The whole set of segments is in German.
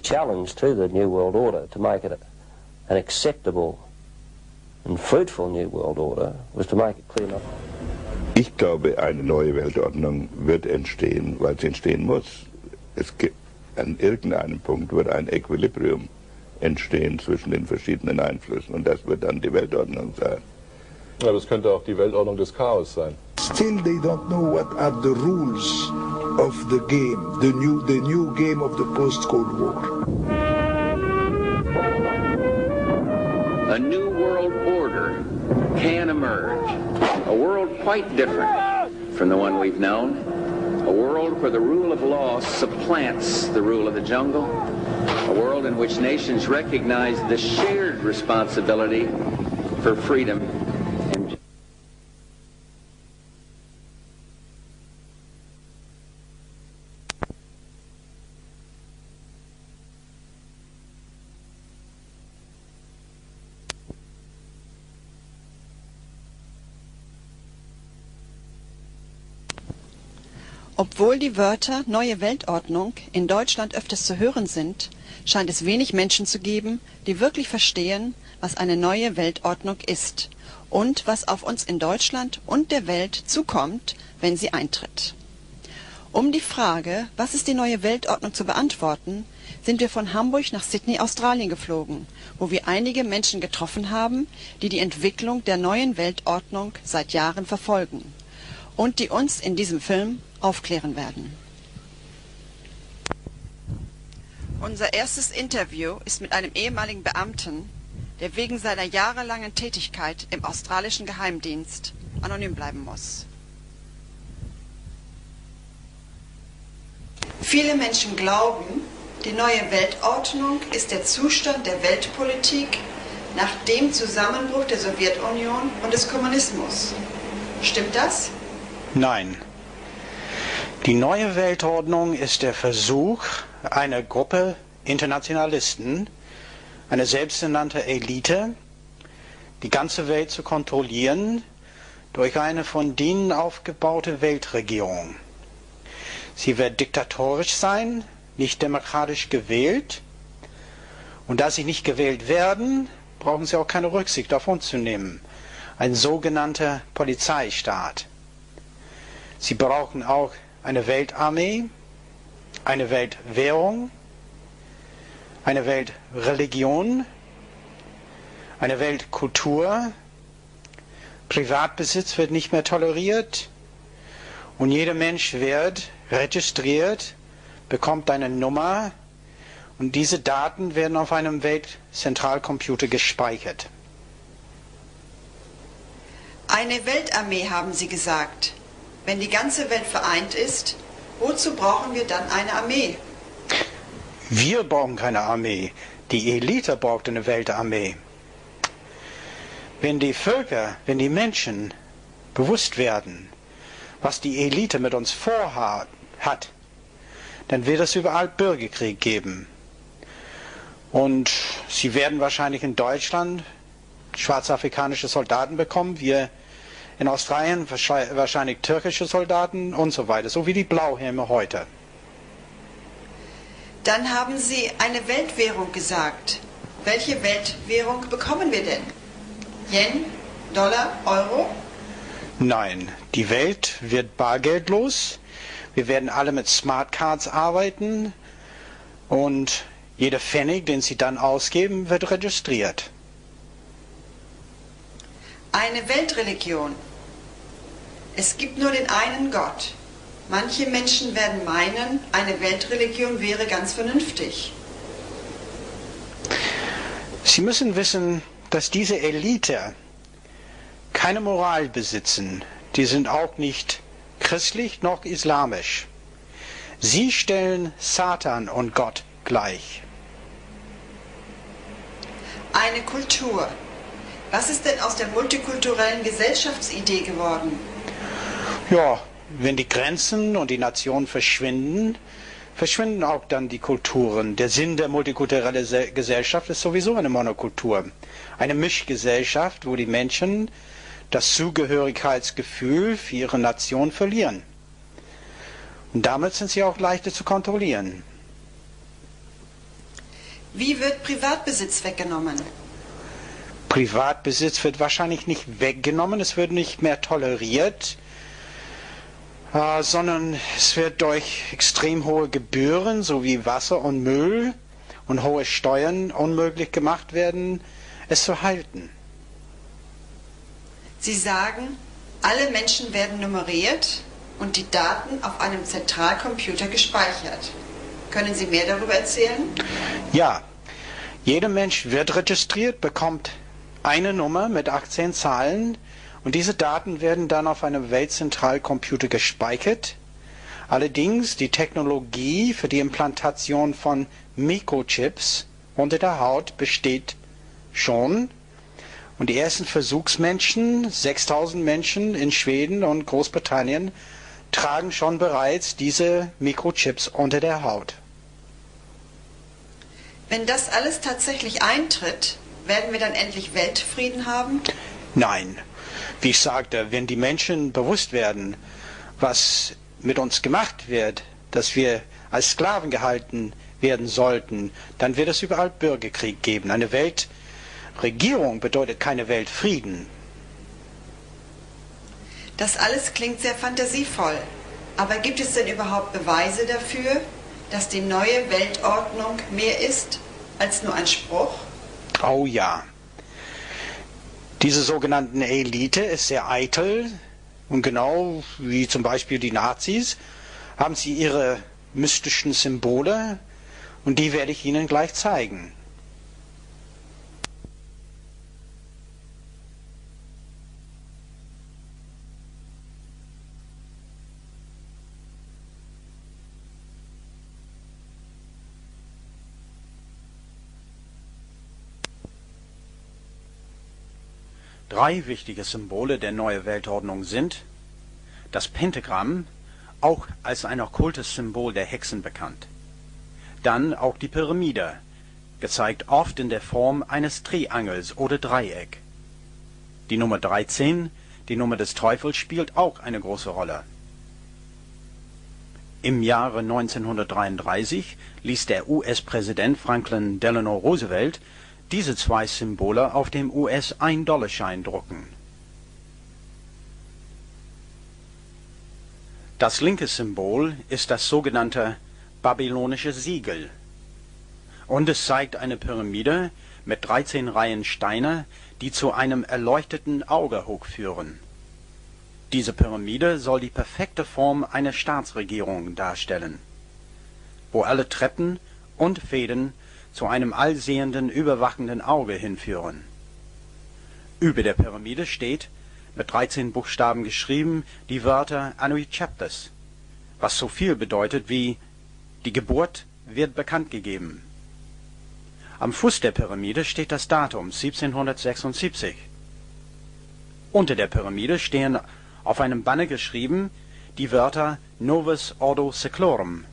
challenge to the New World Order to make it an acceptable and fruitful New World Order was to make it clear enough. Ich glaube, eine neue Weltordnung wird entstehen, weil sie entstehen muss. An irgendeinem Punkt wird ein Equilibrium entstehen zwischen den verschiedenen Einflüssen und das wird dann die Weltordnung sein. Aber es könnte auch die Weltordnung des Chaos sein. Still they don't know what are the rules of the game, the new game of the post-Cold War. A new world order can emerge. A world quite different from the one we've known. A world where the rule of law supplants the rule of the jungle. A world in which nations recognize the shared responsibility for freedom and Obwohl die Wörter Neue Weltordnung in Deutschland öfters zu hören sind, scheint es wenig Menschen zu geben, die wirklich verstehen, was eine neue Weltordnung ist und was auf uns in Deutschland und der Welt zukommt, wenn sie eintritt. Um die Frage, was ist die neue Weltordnung, zu beantworten, sind wir von Hamburg nach Sydney, Australien geflogen, wo wir einige Menschen getroffen haben, die die Entwicklung der neuen Weltordnung seit Jahren verfolgen und die uns in diesem Film aufklären werden. Unser erstes Interview ist mit einem ehemaligen Beamten, der wegen seiner jahrelangen Tätigkeit im australischen Geheimdienst anonym bleiben muss. Viele Menschen glauben, die neue Weltordnung ist der Zustand der Weltpolitik nach dem Zusammenbruch der Sowjetunion und des Kommunismus. Stimmt das? Nein. Die neue Weltordnung ist der Versuch einer Gruppe Internationalisten, eine selbsternannte Elite, die ganze Welt zu kontrollieren durch eine von denen aufgebaute Weltregierung. Sie wird diktatorisch sein, nicht demokratisch gewählt, und da sie nicht gewählt werden, brauchen sie auch keine Rücksicht auf uns zu nehmen. Ein sogenannter Polizeistaat. Sie brauchen auch eine Weltarmee, eine Weltwährung, eine Weltreligion, eine Weltkultur. Privatbesitz wird nicht mehr toleriert und jeder Mensch wird registriert, bekommt eine Nummer und diese Daten werden auf einem Weltzentralcomputer gespeichert. Eine Weltarmee, haben Sie gesagt. Wenn die ganze Welt vereint ist, wozu brauchen wir dann eine Armee? Wir brauchen keine Armee. Die Elite braucht eine Weltarmee. Wenn die Völker, wenn die Menschen bewusst werden, was die Elite mit uns vorhat, dann wird es überall Bürgerkrieg geben. Und sie werden wahrscheinlich in Deutschland schwarzafrikanische Soldaten bekommen, wir in Australien wahrscheinlich türkische Soldaten und so weiter, so wie die Blauhelme heute. Dann haben Sie eine Weltwährung gesagt. Welche Weltwährung bekommen wir denn? Yen, Dollar, Euro? Nein, die Welt wird bargeldlos. Wir werden alle mit Smartcards arbeiten und jeder Pfennig, den Sie dann ausgeben, wird registriert. Eine Weltreligion. Es gibt nur den einen Gott. Manche Menschen werden meinen, eine Weltreligion wäre ganz vernünftig. Sie müssen wissen, dass diese Elite keine Moral besitzen. Die sind auch nicht christlich noch islamisch. Sie stellen Satan und Gott gleich. Eine Kultur. Was ist denn aus der multikulturellen Gesellschaftsidee geworden? Ja, wenn die Grenzen und die Nationen verschwinden, verschwinden auch dann die Kulturen. Der Sinn der multikulturellen Gesellschaft ist sowieso eine Monokultur. Eine Mischgesellschaft, wo die Menschen das Zugehörigkeitsgefühl für ihre Nation verlieren. Und damit sind sie auch leichter zu kontrollieren. Wie wird Privatbesitz weggenommen? Privatbesitz wird wahrscheinlich nicht weggenommen, es wird nicht mehr toleriert, sondern es wird durch extrem hohe Gebühren sowie Wasser und Müll und hohe Steuern unmöglich gemacht werden, es zu halten. Sie sagen, alle Menschen werden nummeriert und die Daten auf einem Zentralcomputer gespeichert. Können Sie mehr darüber erzählen? Ja, jeder Mensch wird registriert, bekommt eine Nummer mit 18 Zahlen und diese Daten werden dann auf einem Weltzentralcomputer gespeichert. Allerdings die Technologie für die Implantation von Mikrochips unter der Haut besteht schon und die ersten Versuchsmenschen, 6000 Menschen in Schweden und Großbritannien, tragen schon bereits diese Mikrochips unter der Haut. Wenn das alles tatsächlich eintritt, werden wir dann endlich Weltfrieden haben? Nein. Wie ich sagte, wenn die Menschen bewusst werden, was mit uns gemacht wird, dass wir als Sklaven gehalten werden sollten, dann wird es überall Bürgerkrieg geben. Eine Weltregierung bedeutet keine Weltfrieden. Das alles klingt sehr fantasievoll. Aber gibt es denn überhaupt Beweise dafür, dass die neue Weltordnung mehr ist als nur ein Spruch? Oh ja. Diese sogenannten Elite ist sehr eitel und genau wie zum Beispiel die Nazis haben sie ihre mystischen Symbole und die werde ich Ihnen gleich zeigen. Drei wichtige Symbole der Neue Weltordnung sind das Pentagramm, auch als ein okkultes Symbol der Hexen bekannt. Dann auch die Pyramide, gezeigt oft in der Form eines Triangels oder Dreieck. Die Nummer 13, die Nummer des Teufels, spielt auch eine große Rolle. Im Jahre 1933 ließ der US-Präsident Franklin Delano Roosevelt diese zwei Symbole auf dem US-1-Dollarschein drucken. Das linke Symbol ist das sogenannte babylonische Siegel und es zeigt eine Pyramide mit 13 Reihen Steine, die zu einem erleuchteten Auge hochführen. Diese Pyramide soll die perfekte Form einer Staatsregierung darstellen, wo alle Treppen und Fäden zu einem allsehenden, überwachenden Auge hinführen. Über der Pyramide steht, mit 13 Buchstaben geschrieben, die Wörter Annui Chapters, was so viel bedeutet wie die Geburt wird bekannt gegeben. Am Fuß der Pyramide steht das Datum 1776. Unter der Pyramide stehen auf einem Banner geschrieben die Wörter Novus, Ordo, Seclorum.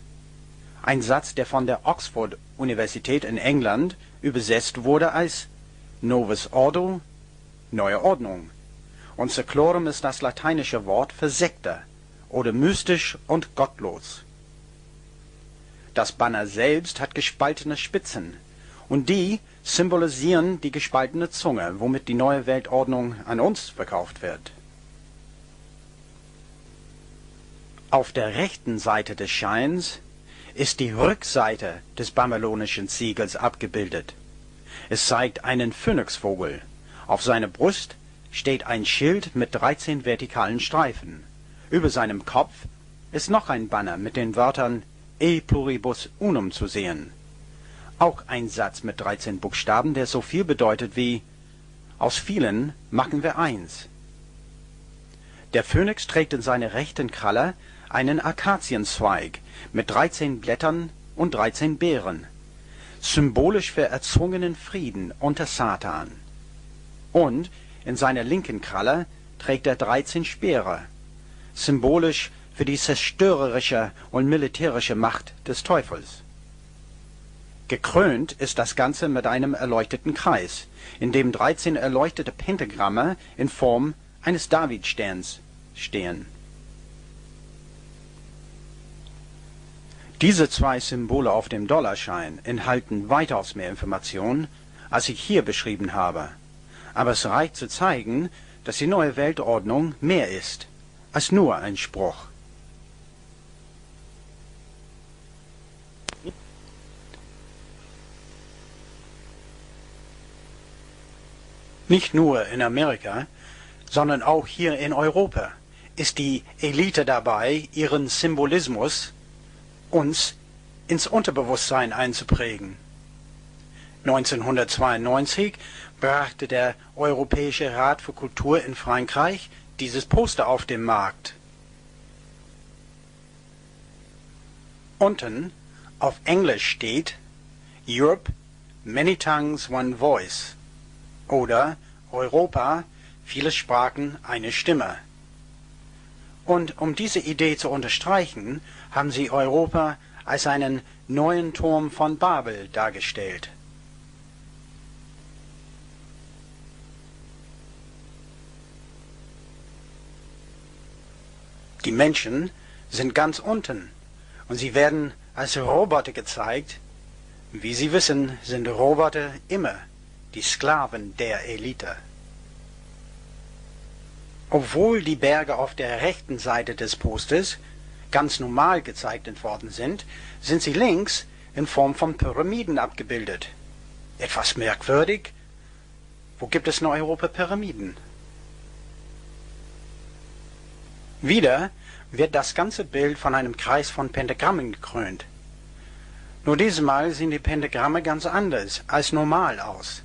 Ein Satz, der von der Oxford-Universität in England übersetzt wurde als Novus Ordo, Neue Ordnung. Und Seclorum ist das lateinische Wort für Sekte oder mystisch und gottlos. Das Banner selbst hat gespaltene Spitzen und die symbolisieren die gespaltene Zunge, womit die neue Weltordnung an uns verkauft wird. Auf der rechten Seite des Scheins ist die Rückseite des babylonischen Siegels abgebildet. Es zeigt einen Phönixvogel. Auf seiner Brust steht ein Schild mit 13 vertikalen Streifen. Über seinem Kopf ist noch ein Banner mit den Wörtern E pluribus unum zu sehen. Auch ein Satz mit 13 Buchstaben, der so viel bedeutet wie aus vielen machen wir eins. Der Phönix trägt in seiner rechten Kralle einen Akazienzweig mit 13 Blättern und 13 Beeren, symbolisch für erzwungenen Frieden unter Satan. Und in seiner linken Kralle trägt er 13 Speere, symbolisch für die zerstörerische und militärische Macht des Teufels. Gekrönt ist das Ganze mit einem erleuchteten Kreis, in dem 13 erleuchtete Pentagramme in Form eines Davidsterns stehen. Diese zwei Symbole auf dem Dollarschein enthalten weitaus mehr Informationen, als ich hier beschrieben habe. Aber es reicht zu zeigen, dass die neue Weltordnung mehr ist als nur ein Spruch. Nicht nur in Amerika, sondern auch hier in Europa ist die Elite dabei, ihren Symbolismus uns ins Unterbewusstsein einzuprägen. 1992 brachte der Europäische Rat für Kultur in Frankreich dieses Poster auf den Markt. Unten auf Englisch steht Europe, many tongues, one voice oder Europa, viele Sprachen, eine Stimme. Und um diese Idee zu unterstreichen, haben sie Europa als einen neuen Turm von Babel dargestellt. Die Menschen sind ganz unten und sie werden als Roboter gezeigt. Wie Sie wissen, sind Roboter immer die Sklaven der Elite. Obwohl die Berge auf der rechten Seite des Posters ganz normal gezeichnet worden sind, sind sie links in Form von Pyramiden abgebildet. Etwas merkwürdig. Wo gibt es in Europa Pyramiden? Wieder wird das ganze Bild von einem Kreis von Pentagrammen gekrönt. Nur diesmal sehen die Pentagramme ganz anders als normal aus.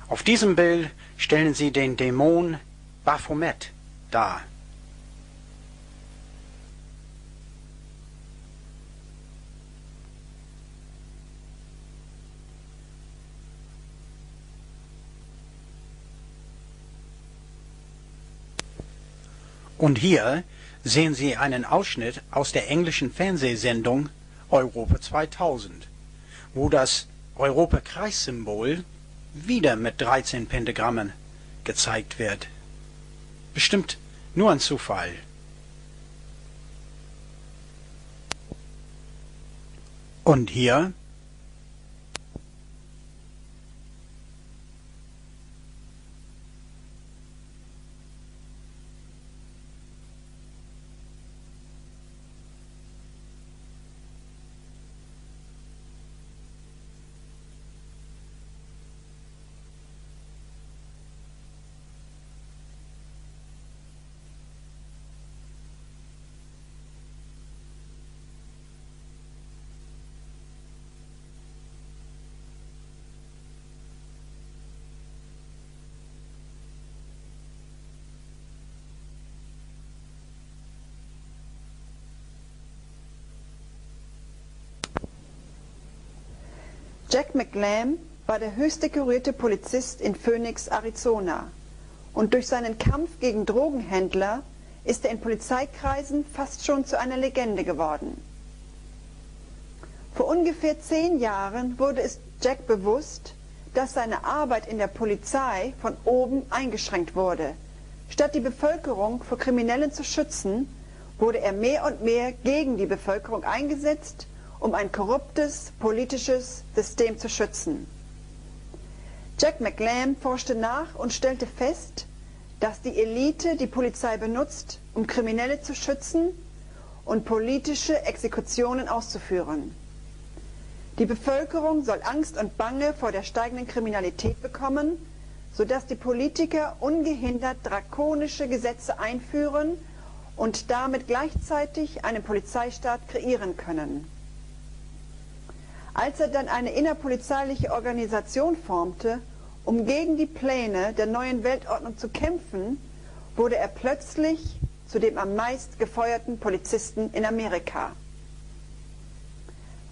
Auf diesem Bild stellen sie den Dämon Baphomet dar. Und hier sehen Sie einen Ausschnitt aus der englischen Fernsehsendung Europa 2000, wo das Europa-Kreissymbol wieder mit 13 Pentagrammen gezeigt wird. Bestimmt nur ein Zufall. Und hier Jack McLam war der höchst dekorierte Polizist in Phoenix, Arizona. Und durch seinen Kampf gegen Drogenhändler ist er in Polizeikreisen fast schon zu einer Legende geworden. Vor ungefähr 10 Jahren wurde es Jack bewusst, dass seine Arbeit in der Polizei von oben eingeschränkt wurde. Statt die Bevölkerung vor Kriminellen zu schützen, wurde er mehr und mehr gegen die Bevölkerung eingesetzt, um ein korruptes politisches System zu schützen. Jack McLam forschte nach und stellte fest, dass die Elite die Polizei benutzt, um Kriminelle zu schützen und politische Exekutionen auszuführen. Die Bevölkerung soll Angst und Bange vor der steigenden Kriminalität bekommen, sodass die Politiker ungehindert drakonische Gesetze einführen und damit gleichzeitig einen Polizeistaat kreieren können. Als er dann eine innerpolizeiliche Organisation formte, um gegen die Pläne der neuen Weltordnung zu kämpfen, wurde er plötzlich zu dem am meist gefeuerten Polizisten in Amerika.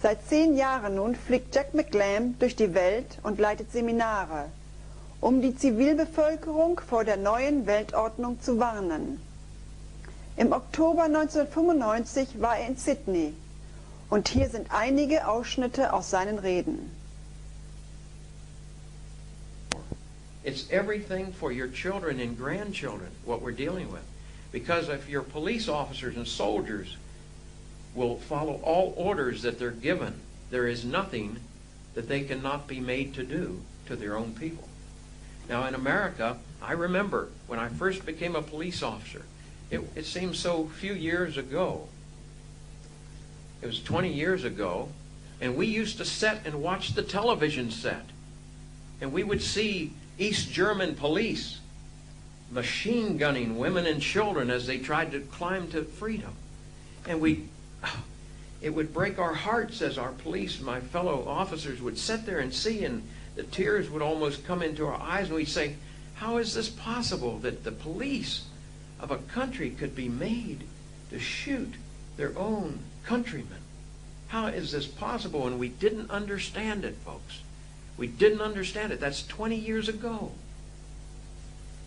Seit 10 Jahren nun fliegt Jack McLam durch die Welt und leitet Seminare, um die Zivilbevölkerung vor der neuen Weltordnung zu warnen. Im Oktober 1995 war er in Sydney. Und hier sind einige Ausschnitte aus seinen Reden. It's everything for your children and grandchildren, what we're dealing with. Because if your police officers and soldiers will follow all orders that they're given. There is nothing that they cannot be made to do to their own people. Now in America, I remember when I first became a police officer, it seems so few years ago. It was 20 years ago, and we used to sit and watch the television set. And we would see East German police machine gunning women and children as they tried to climb to freedom. And it would break our hearts as our police, my fellow officers, would sit there and see, and the tears would almost come into our eyes, and we'd say, how is this possible that the police of a country could be made to shoot their own countrymen? How is this possible? And we didn't understand it, folks. We didn't understand it. That's 20 years ago.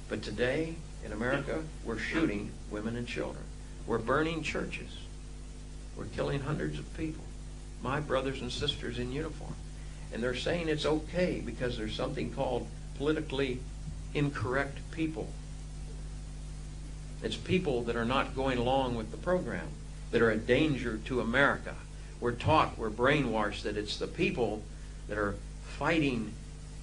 But today, in America, we're shooting women and children. We're burning churches. We're killing hundreds of people, my brothers and sisters in uniform. And they're saying it's okay because there's something called politically incorrect people. It's people that are not going along with the program, that are a danger to America. We're taught, we're brainwashed that it's the people that are fighting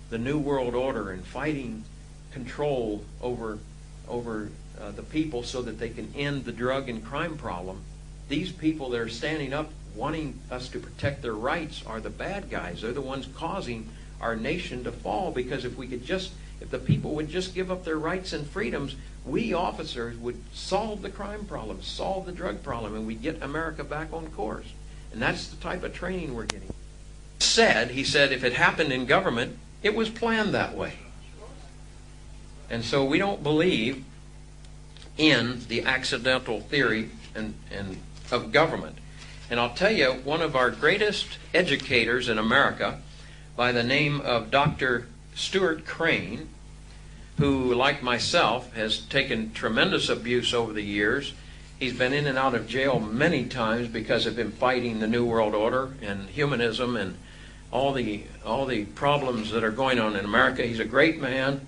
the New World Order and fighting control over the people so that they can end the drug and crime problem. These people that are standing up wanting us to protect their rights are the bad guys. They're the ones causing our nation to fall, because if the people would just give up their rights and freedoms, we officers would solve the crime problem, solve the drug problem, and we'd get America back on course. And that's the type of training we're getting. He said if it happened in government, it was planned that way. And so we don't believe in the accidental theory and of government. And I'll tell you, one of our greatest educators in America, by the name of Dr. Stuart Crane, who, like myself, has taken tremendous abuse over the years. He's been in and out of jail many times because of him fighting the New World Order and humanism and all the problems that are going on in America. He's a great man,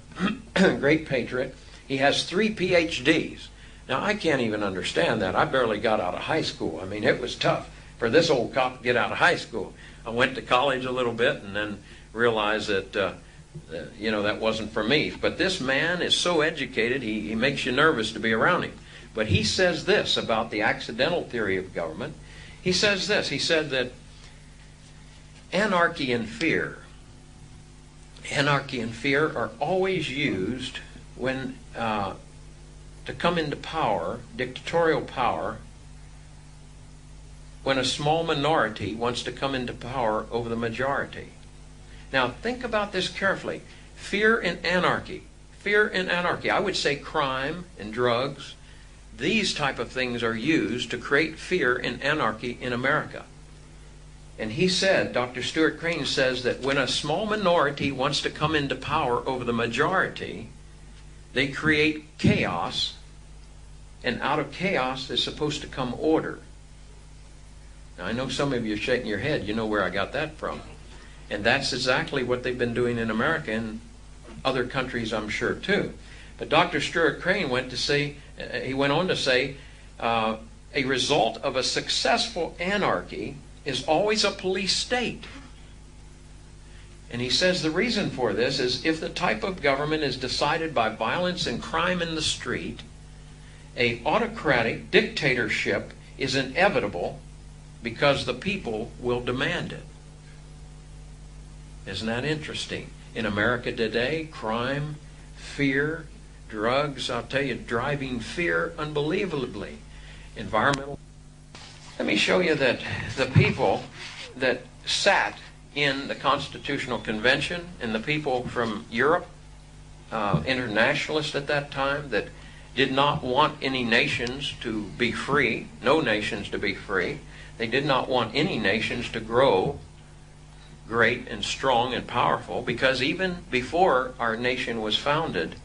great patriot. He has 3 PhDs. Now, I can't even understand that. I barely got out of high school. I mean, it was tough for this old cop to get out of high school. I went to college a little bit and then realized that, that wasn't for me. But this man is so educated, he makes you nervous to be around him. But he says this about the accidental theory of government. He says this. He said that anarchy and fear are always used when to come into power, dictatorial power, when a small minority wants to come into power over the majority. Now think about this carefully. Fear and anarchy. Fear and anarchy. I would say crime and drugs. These type of things are used to create fear and anarchy in America. And he said, Dr. Stuart Crane says that when a small minority wants to come into power over the majority, they create chaos, and out of chaos is supposed to come order. Now, I know some of you are shaking your head. You know where I got that from. And that's exactly what they've been doing in America and other countries, I'm sure, too. But Dr. Stuart Crane went on to say, a result of a successful anarchy is always a police state. And he says the reason for this is if the type of government is decided by violence and crime in the street, an autocratic dictatorship is inevitable because the people will demand it. Isn't that interesting? In America today, crime, fear, drugs, I'll tell you, driving fear unbelievably. Environmental. Let me show you that the people that sat in the Constitutional Convention and the people from Europe, internationalists at that time, that did not want any nations to be free, no nations to be free. They did not want any nations to grow great and strong and powerful, because even before our nation was founded,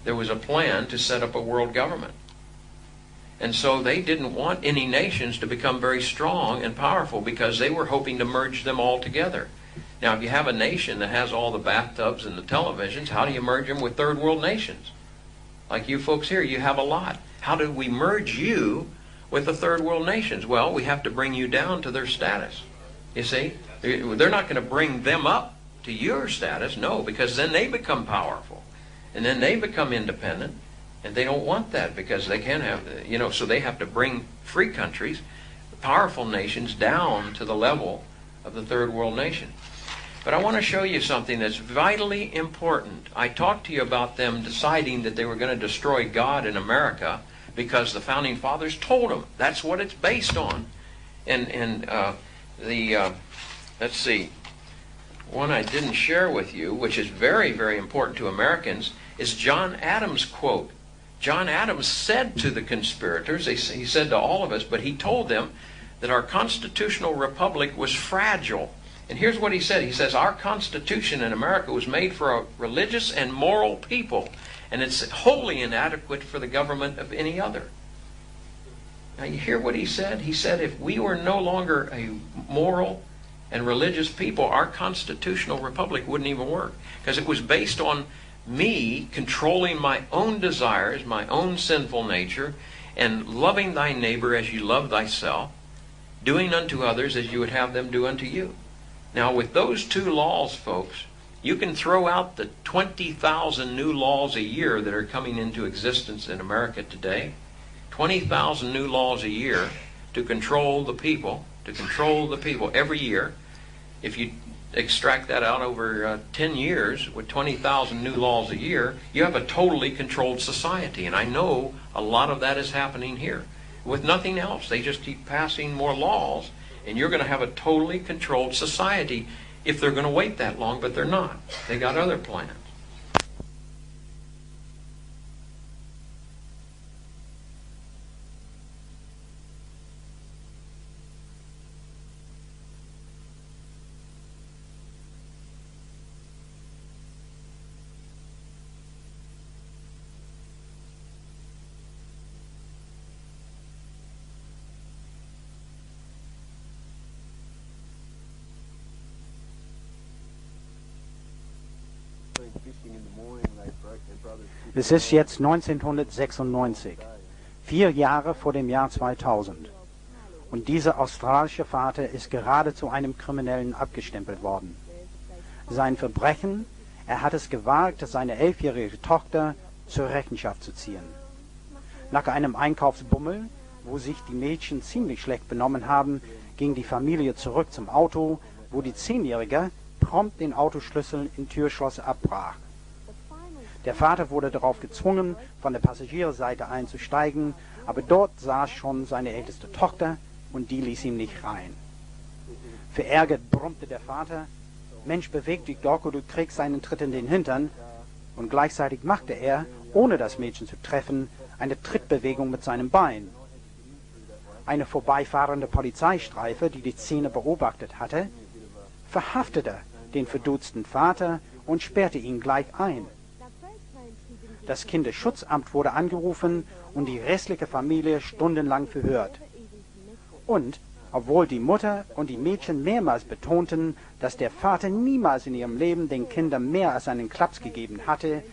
there was a plan to set up a world government. And so they didn't want any nations to become very strong and powerful because they were hoping to merge them all together. Now, if you have a nation that has all the bathtubs and the televisions, how do you merge them with third world nations? Like you folks here, you have a lot. How do we merge you with the third world nations? Well, we have to bring you down to their status. You see? They're not going to bring them up to your status, no, because then they become powerful. And then they become independent. And they don't want that because they can't have, so they have to bring free countries, powerful nations, down to the level of the third world nation. But I want to show you something that's vitally important. I talked to you about them deciding that they were going to destroy God in America because the founding fathers told them. That's what it's based on. And let's see, one I didn't share with you, which is very, very important to Americans, is John Adams' quote. John Adams said to the conspirators, he said to all of us, but he told them that our constitutional republic was fragile. And here's what he said. He says, our Constitution in America was made for a religious and moral people, and it's wholly inadequate for the government of any other. Now you hear what he said? He said if we were no longer a moral and religious people, our constitutional republic wouldn't even work, because it was based on me controlling my own desires, my own sinful nature, and loving thy neighbor as you love thyself, doing unto others as you would have them do unto you. Now with those two laws, folks, you can throw out the 20,000 new laws a year that are coming into existence in America today. 20,000 new laws a year to control the people, every year. If you extract that out over 10 years with 20,000 new laws a year, you have a totally controlled society. And I know a lot of that is happening here. With nothing else, they just keep passing more laws, and you're going to have a totally controlled society if they're going to wait that long, but they're not. They got other plans. Es ist jetzt 1996, 4 Jahre vor dem Jahr 2000. Und dieser australische Vater ist gerade zu einem Kriminellen abgestempelt worden. Sein Verbrechen, er hat es gewagt, seine 11-jährige Tochter zur Rechenschaft zu ziehen. Nach einem Einkaufsbummel, wo sich die Mädchen ziemlich schlecht benommen haben, ging die Familie zurück zum Auto, wo die 10-Jährige prompt den Autoschlüssel im Türschloss abbrach. Der Vater wurde darauf gezwungen, von der Passagierseite einzusteigen, aber dort saß schon seine älteste Tochter und die ließ ihn nicht rein. Verärgert brummte der Vater, Mensch, beweg dich Doku, du kriegst einen Tritt in den Hintern, und gleichzeitig machte er, ohne das Mädchen zu treffen, eine Trittbewegung mit seinem Bein. Eine vorbeifahrende Polizeistreife, die die Szene beobachtet hatte, verhaftete den verdutzten Vater und sperrte ihn gleich ein. Das Kinderschutzamt wurde angerufen und die restliche Familie stundenlang verhört. Und, obwohl die Mutter und die Mädchen mehrmals betonten, dass der Vater niemals in ihrem Leben den Kindern mehr als einen Klaps gegeben hatte,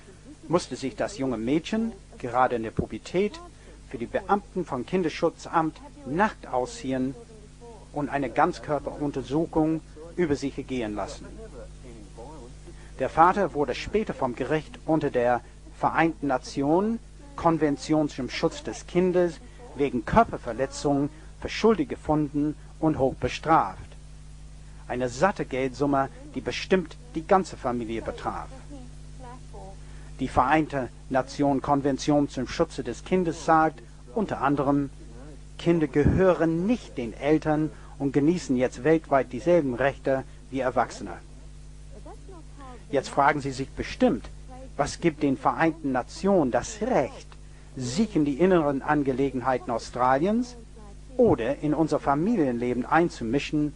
musste sich das junge Mädchen, gerade in der Pubertät, für die Beamten vom Kinderschutzamt nackt ausziehen und eine Ganzkörperuntersuchung über sich ergehen lassen. Der Vater wurde später vom Gericht unter der Vereinten Nationen Konvention zum Schutz des Kindes wegen Körperverletzung für schuldig gefunden und hoch bestraft. Eine satte Geldsumme, die bestimmt die ganze Familie betraf. Die Vereinte Nationen Konvention zum Schutze des Kindes sagt unter anderem, Kinder gehören nicht den Eltern und genießen jetzt weltweit dieselben Rechte wie Erwachsene. Jetzt fragen Sie sich bestimmt, was gibt den Vereinten Nationen das Recht, sich in die inneren Angelegenheiten Australiens oder in unser Familienleben einzumischen?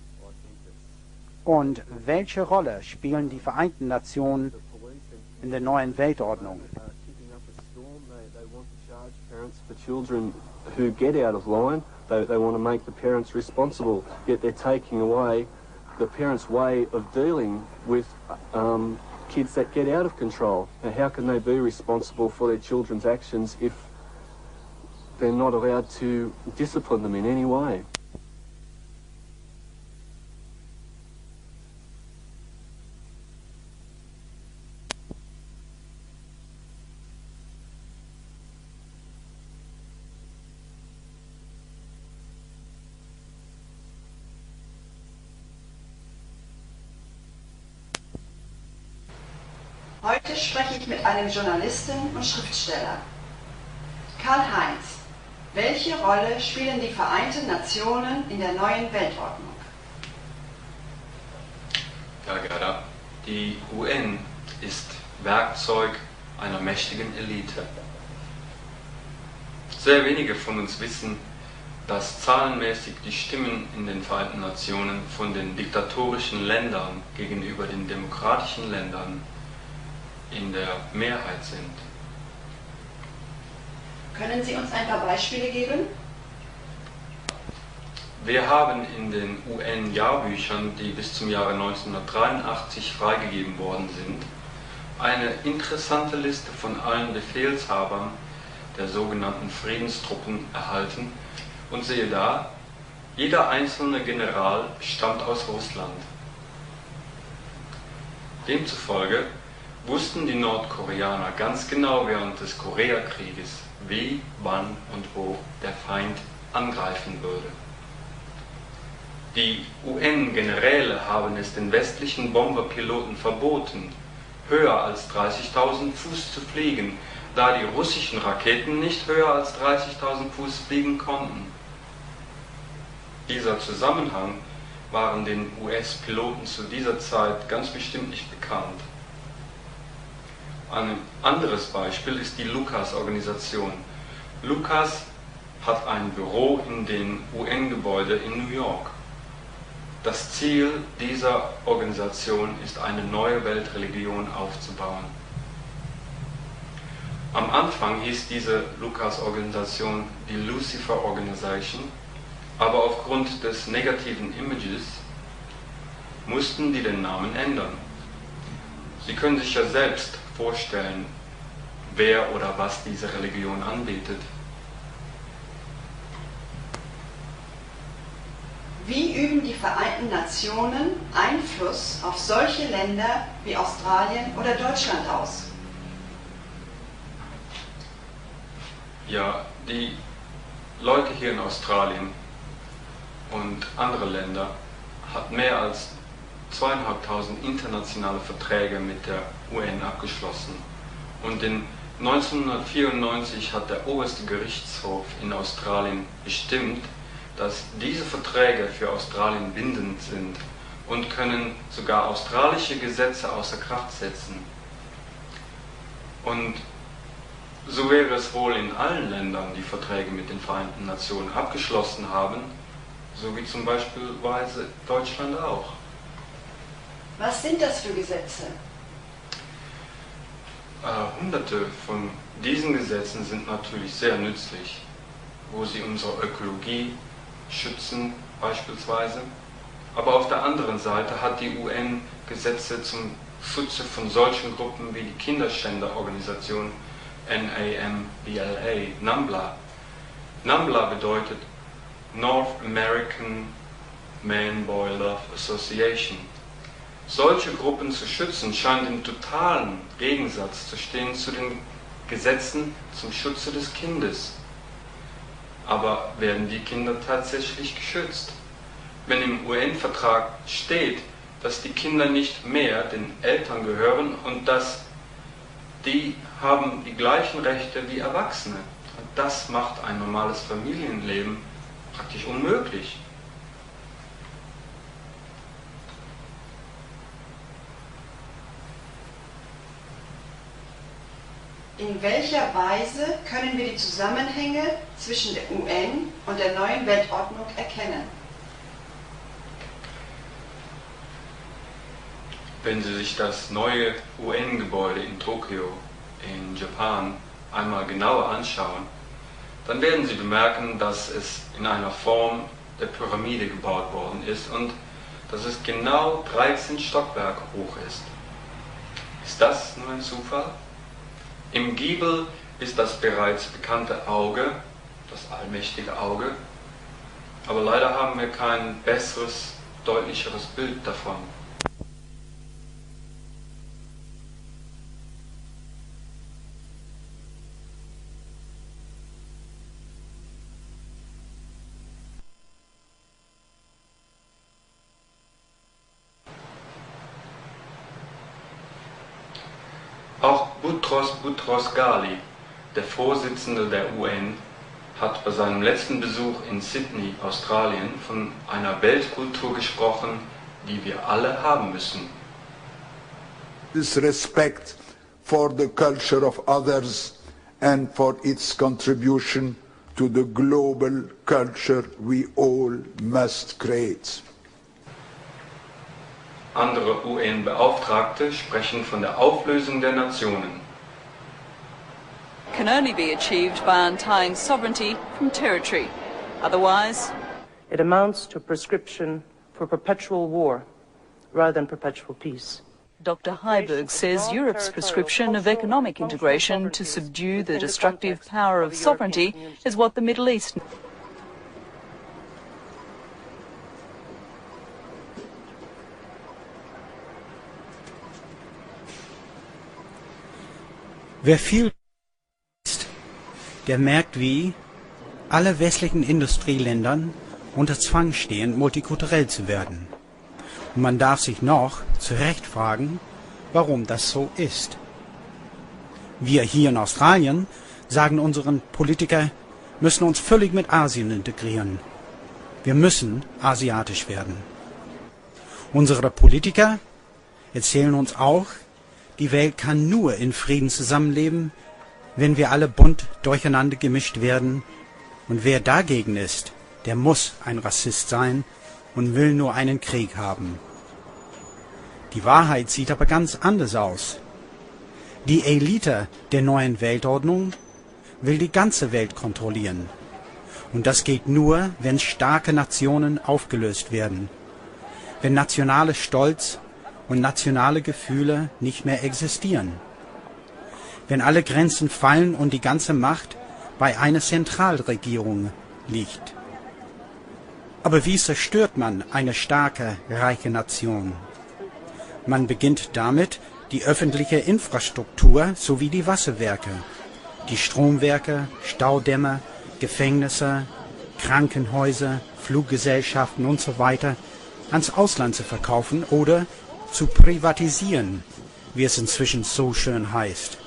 Und welche Rolle spielen die Vereinten Nationen in der neuen Weltordnung? Who get out of line, they want to make the parents responsible, yet they're taking away the parents' way of dealing with kids that get out of control. Now, how can they be responsible for their children's actions if they're not allowed to discipline them in any way. Heute spreche ich mit einem Journalisten und Schriftsteller. Karl-Heinz, welche Rolle spielen die Vereinten Nationen in der neuen Weltordnung? Ja, Gerda, die UN ist Werkzeug einer mächtigen Elite. Sehr wenige von uns wissen, dass zahlenmäßig die Stimmen in den Vereinten Nationen von den diktatorischen Ländern gegenüber den demokratischen Ländern in der Mehrheit sind. Können Sie uns ein paar Beispiele geben? Wir haben in den UN-Jahrbüchern, die bis zum Jahre 1983 freigegeben worden sind, eine interessante Liste von allen Befehlshabern der sogenannten Friedenstruppen erhalten und sehe da, jeder einzelne General stammt aus Russland. Demzufolge wussten die Nordkoreaner ganz genau während des Koreakrieges, wie, wann und wo der Feind angreifen würde. Die UN-Generäle haben es den westlichen Bomberpiloten verboten, höher als 30.000 Fuß zu fliegen, da die russischen Raketen nicht höher als 30.000 Fuß fliegen konnten. Dieser Zusammenhang waren den US-Piloten zu dieser Zeit ganz bestimmt nicht bekannt. Ein anderes Beispiel ist die Lucas-Organisation. Lucas hat ein Büro in dem UN-Gebäude in New York. Das Ziel dieser Organisation ist, eine neue Weltreligion aufzubauen. Am Anfang hieß diese Lucas-Organisation die Lucifer Organization, aber aufgrund des negativen Images mussten die den Namen ändern. Sie können sich ja selbst vorstellen, wer oder was diese Religion anbietet. Wie üben die Vereinten Nationen Einfluss auf solche Länder wie Australien oder Deutschland aus? Ja, die Leute hier in Australien und andere Länder haben mehr als 2.500 internationale Verträge mit der UN abgeschlossen. Und in 1994 hat der oberste Gerichtshof in Australien bestimmt, dass diese Verträge für Australien bindend sind und können sogar australische Gesetze außer Kraft setzen. Und so wäre es wohl in allen Ländern, die Verträge mit den Vereinten Nationen abgeschlossen haben, so wie zum Beispiel Deutschland auch. Was sind das für Gesetze? Hunderte von diesen Gesetzen sind natürlich sehr nützlich, wo sie unsere Ökologie schützen beispielsweise. Aber auf der anderen Seite hat die UN Gesetze zum Schutze von solchen Gruppen wie die Kinderschänderorganisation NAMBLA. NAMBLA bedeutet North American Man-Boy Love Association. Solche Gruppen zu schützen scheint im totalen Gegensatz zu stehen zu den Gesetzen zum Schutze des Kindes. Aber werden die Kinder tatsächlich geschützt? Wenn im UN-Vertrag steht, dass die Kinder nicht mehr den Eltern gehören und dass die haben die gleichen Rechte wie Erwachsene. Und das macht ein normales Familienleben praktisch unmöglich. In welcher Weise können wir die Zusammenhänge zwischen der UN und der neuen Weltordnung erkennen? Wenn Sie sich das neue UN-Gebäude in Tokio in Japan einmal genauer anschauen, dann werden Sie bemerken, dass es in einer Form der Pyramide gebaut worden ist und dass es genau 13 Stockwerke hoch ist. Ist das nur ein Zufall? Im Giebel ist das bereits bekannte Auge das allmächtige Auge, aber leider haben wir kein besseres, deutlicheres Bild davon. Auch Boutros Ghali, der Vorsitzende der UN, hat bei seinem letzten Besuch in Sydney, Australien, von einer Weltkultur gesprochen, die wir alle haben müssen. This respect for the culture of others and for its contribution to the global culture we all must create. Andere UN-Beauftragte sprechen von der Auflösung der Nationen. Can only be achieved by untying sovereignty from territory. Otherwise, it amounts to a prescription for perpetual war rather than perpetual peace. Dr. Heiberg says Europe's prescription of economic integration to subdue the destructive power of sovereignty is what the Middle East needs. Wer viel ist, der merkt, wie alle westlichen Industrieländern unter Zwang stehen, multikulturell zu werden. Und man darf sich noch zu Recht fragen, warum das so ist. Wir hier in Australien sagen unseren Politikern, müssen uns völlig mit Asien integrieren. Wir müssen asiatisch werden. Unsere Politiker erzählen uns auch, die Welt kann nur in Frieden zusammenleben, wenn wir alle bunt durcheinander gemischt werden. Und wer dagegen ist, der muss ein Rassist sein und will nur einen Krieg haben. Die Wahrheit sieht aber ganz anders aus. Die Elite der neuen Weltordnung will die ganze Welt kontrollieren. Und das geht nur, wenn starke Nationen aufgelöst werden, wenn nationale Stolz und nationale Gefühle nicht mehr existieren, wenn alle Grenzen fallen und die ganze Macht bei einer Zentralregierung liegt. Aber wie zerstört man eine starke, reiche Nation? Man beginnt damit, die öffentliche Infrastruktur sowie die Wasserwerke, die Stromwerke, Staudämme, Gefängnisse, Krankenhäuser, Fluggesellschaften und so weiter ans Ausland zu verkaufen oder zu privatisieren, wie es inzwischen so schön heißt.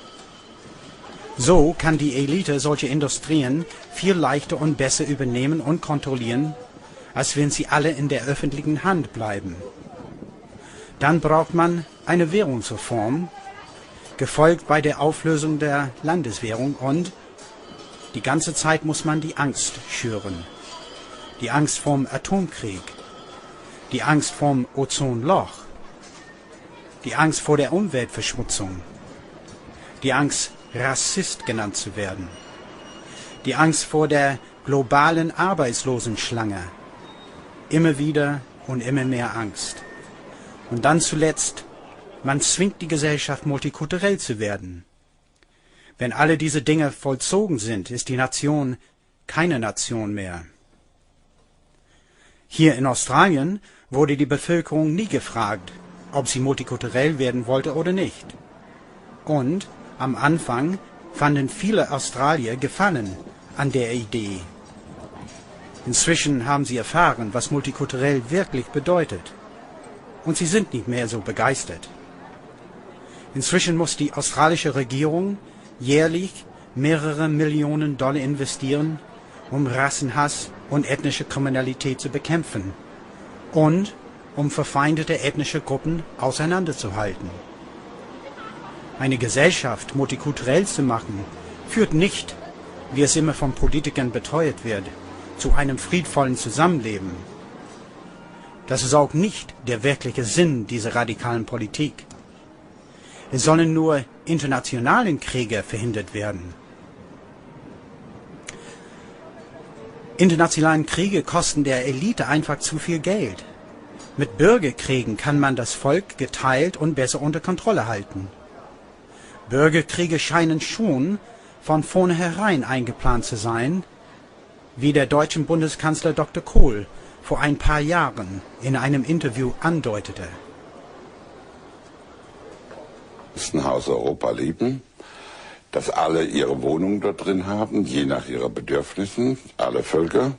So kann die Elite solche Industrien viel leichter und besser übernehmen und kontrollieren, als wenn sie alle in der öffentlichen Hand bleiben. Dann braucht man eine Währungsreform, gefolgt bei der Auflösung der Landeswährung, und die ganze Zeit muss man die Angst schüren. Die Angst vorm Atomkrieg, die Angst vorm Ozonloch, die Angst vor der Umweltverschmutzung, die Angst, Rassist genannt zu werden, die Angst vor der globalen Arbeitslosenschlange, immer wieder und immer mehr Angst. Und dann zuletzt, man zwingt die Gesellschaft, multikulturell zu werden. Wenn alle diese Dinge vollzogen sind, ist die Nation keine Nation mehr. Hier in Australien wurde die Bevölkerung nie gefragt, ob sie multikulturell werden wollte oder nicht. Und am Anfang fanden viele Australier Gefallen an der Idee. Inzwischen haben sie erfahren, was multikulturell wirklich bedeutet. Und sie sind nicht mehr so begeistert. Inzwischen muss die australische Regierung jährlich mehrere Millionen Dollar investieren, um Rassenhass und ethnische Kriminalität zu bekämpfen und um verfeindete ethnische Gruppen auseinanderzuhalten. Eine Gesellschaft multikulturell zu machen, führt nicht, wie es immer von Politikern beteuert wird, zu einem friedvollen Zusammenleben. Das ist auch nicht der wirkliche Sinn dieser radikalen Politik. Es sollen nur internationale Kriege verhindert werden. Internationale Kriege kosten der Elite einfach zu viel Geld. Mit Bürgerkriegen kann man das Volk geteilt und besser unter Kontrolle halten. Bürgerkriege scheinen schon von vornherein eingeplant zu sein, wie der deutsche Bundeskanzler Dr. Kohl vor ein paar Jahren in einem Interview andeutete. Ein Haus Europa lieben, dass alle ihre Wohnungen dort drin haben, je nach ihren Bedürfnissen, alle Völker,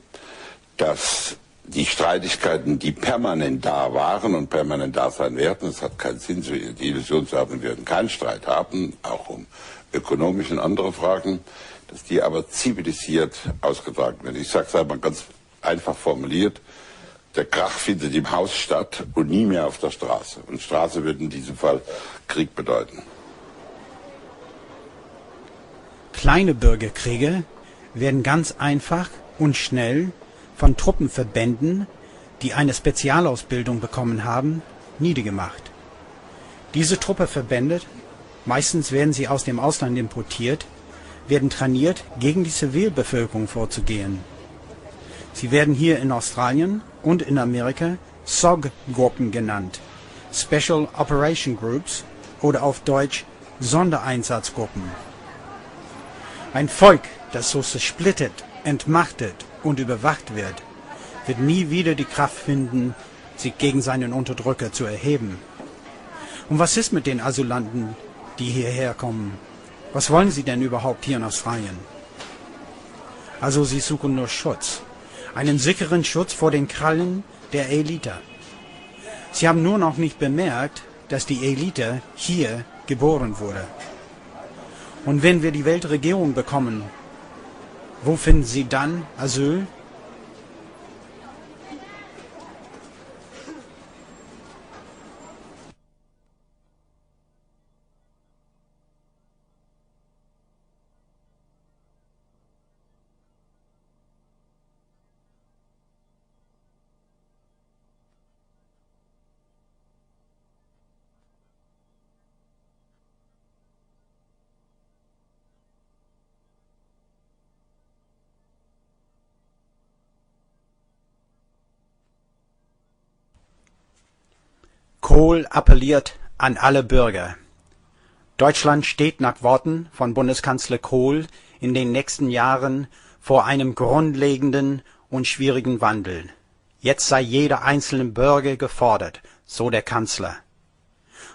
dass die Streitigkeiten, die permanent da waren und permanent da sein werden, es hat keinen Sinn, die Illusion zu haben, wir werden keinen Streit haben, auch um ökonomische und andere Fragen, dass die aber zivilisiert ausgetragen werden. Ich sage es einmal ganz einfach formuliert, der Krach findet im Haus statt und nie mehr auf der Straße. Und Straße würde in diesem Fall Krieg bedeuten. Kleine Bürgerkriege werden ganz einfach und schnell von Truppenverbänden, die eine Spezialausbildung bekommen haben, niedergemacht. Diese Truppenverbände, meistens werden sie aus dem Ausland importiert, werden trainiert, gegen die Zivilbevölkerung vorzugehen. Sie werden hier in Australien und in Amerika SOG-Gruppen genannt, Special Operation Groups oder auf Deutsch Sondereinsatzgruppen. Ein Volk, das so zersplittert, entmachtet und überwacht wird nie wieder die Kraft finden, sich gegen seinen Unterdrücker zu erheben. Und was ist mit den Asylanten, die hierher kommen? Was wollen sie denn überhaupt hier in Australien? Also sie suchen nur Schutz. Einen sicheren Schutz vor den Krallen der Elite. Sie haben nur noch nicht bemerkt, dass die Elite hier geboren wurde. Und wenn wir die Weltregierung bekommen, wo finden sie dann Asyl? Kohl appelliert an alle Bürger. Deutschland steht nach Worten von Bundeskanzler Kohl in den nächsten Jahren vor einem grundlegenden und schwierigen Wandel. Jetzt sei jeder einzelne Bürger gefordert, so der Kanzler.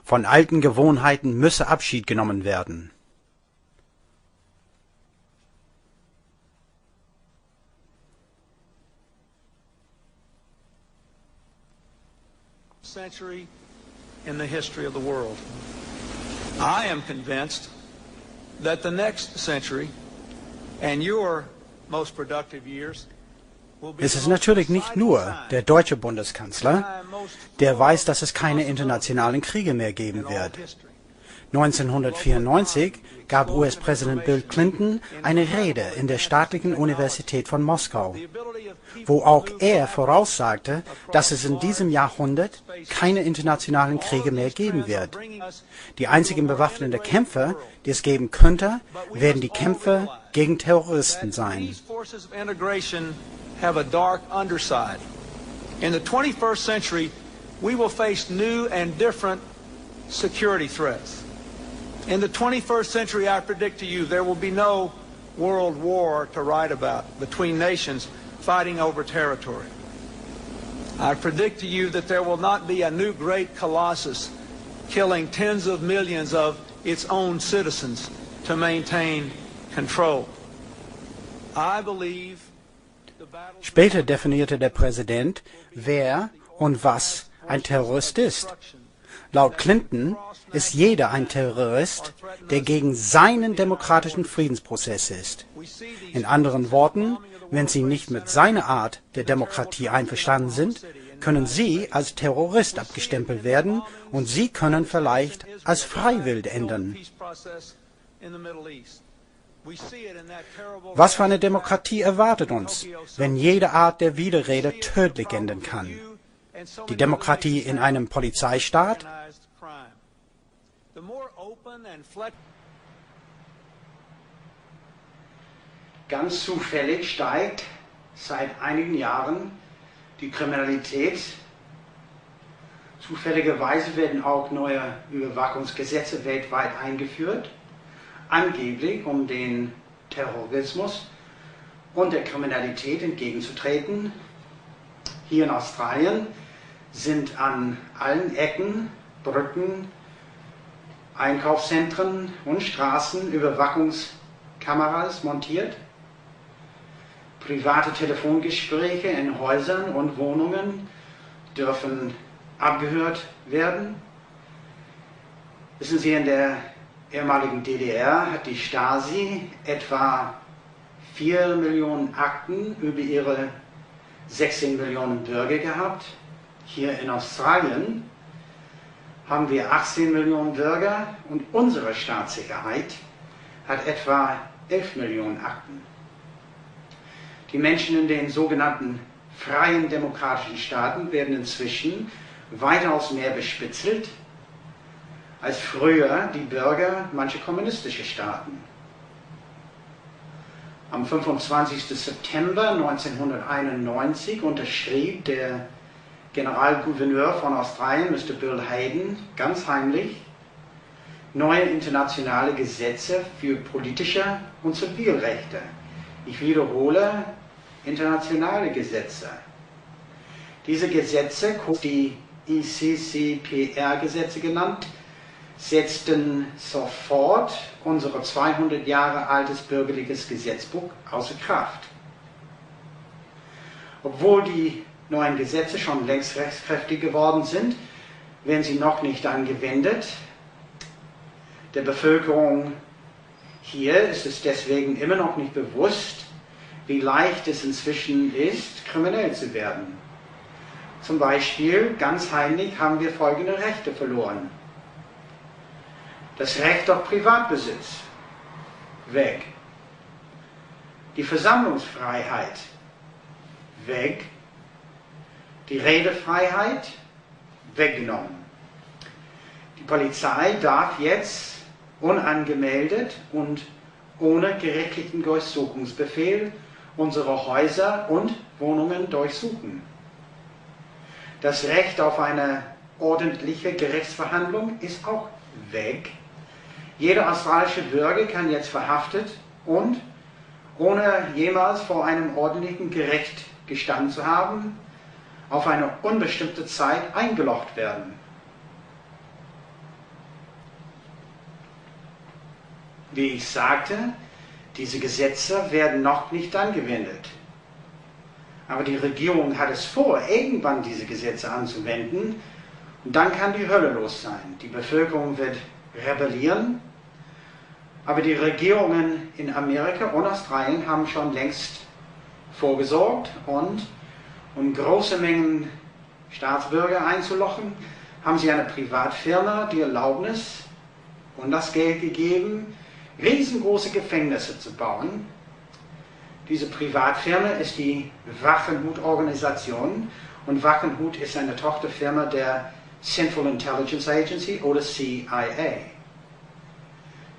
Von alten Gewohnheiten müsse Abschied genommen werden. Century in the history of the world. I am convinced that the next century and your most productive years will be. Es ist natürlich nicht nur der deutsche Bundeskanzler, der weiß, dass es keine internationalen Kriege mehr geben wird. 1994 gab US-Präsident Bill Clinton eine Rede in der Staatlichen Universität von Moskau, wo auch er voraussagte, dass es in diesem Jahrhundert keine internationalen Kriege mehr geben wird. Die einzigen bewaffneten Kämpfe, die es geben könnte, werden die Kämpfe gegen Terroristen sein. In the 21st century, we will face new and different security threats. In the 21st century, I predict to you, there will be no world war to write about between nations fighting over territory. I predict to you that there will not be a new great colossus killing tens of millions of its own citizens to maintain control. I believe Später definierte der Präsident, wer und was ein Terrorist ist. Laut Clinton ist jeder ein Terrorist, der gegen seinen demokratischen Friedensprozess ist. In anderen Worten, wenn Sie nicht mit seiner Art der Demokratie einverstanden sind, können Sie als Terrorist abgestempelt werden und Sie können vielleicht als Freiwild enden. Was für eine Demokratie erwartet uns, wenn jede Art der Widerrede tödlich enden kann? Die Demokratie in einem Polizeistaat? Ganz zufällig steigt seit einigen Jahren die Kriminalität. Zufälligerweise werden auch neue Überwachungsgesetze weltweit eingeführt, angeblich um den Terrorismus und der Kriminalität entgegenzutreten. Hier in Australien sind an allen Ecken, Brücken, Einkaufszentren und Straßen Überwachungskameras montiert. Private Telefongespräche in Häusern und Wohnungen dürfen abgehört werden. Wissen Sie, in der ehemaligen DDR hat die Stasi etwa 4 Millionen Akten über ihre 16 Millionen Bürger gehabt. Hier in Australien haben wir 18 Millionen Bürger und unsere Staatssicherheit hat etwa 11 Millionen Akten. Die Menschen in den sogenannten freien demokratischen Staaten werden inzwischen weitaus mehr bespitzelt als früher die Bürger mancher kommunistischer Staaten. Am 25. September 1991 unterschrieb der Generalgouverneur von Australien, Mr. Bill Hayden, ganz heimlich neue internationale Gesetze für politische und Zivilrechte. Ich wiederhole, internationale Gesetze. Diese Gesetze, die ICCPR-Gesetze genannt, setzten sofort unser 200 Jahre altes bürgerliches Gesetzbuch außer Kraft. Obwohl die neuen Gesetze schon längst rechtskräftig geworden sind, werden sie noch nicht angewendet. Der Bevölkerung hier ist es deswegen immer noch nicht bewusst, wie leicht es inzwischen ist, kriminell zu werden. Zum Beispiel, ganz heimlich, haben wir folgende Rechte verloren. Das Recht auf Privatbesitz, weg. Die Versammlungsfreiheit, weg. Die Redefreiheit, weggenommen. Die Polizei darf jetzt unangemeldet und ohne gerichtlichen Durchsuchungsbefehl unsere Häuser und Wohnungen durchsuchen. Das Recht auf eine ordentliche Gerichtsverhandlung ist auch weg. Jeder australische Bürger kann jetzt verhaftet und, ohne jemals vor einem ordentlichen Gericht gestanden zu haben, auf eine unbestimmte Zeit eingeloggt werden. Wie ich sagte, diese Gesetze werden noch nicht angewendet. Aber die Regierung hat es vor, irgendwann diese Gesetze anzuwenden, und dann kann die Hölle los sein. Die Bevölkerung wird rebellieren, aber die Regierungen in Amerika und Australien haben schon längst vorgesorgt und um große Mengen Staatsbürger einzulochen, haben sie einer Privatfirma die Erlaubnis und das Geld gegeben, riesengroße Gefängnisse zu bauen. Diese Privatfirma ist die Waffenhut-Organisation und Waffenhut ist eine Tochterfirma der Central Intelligence Agency oder CIA.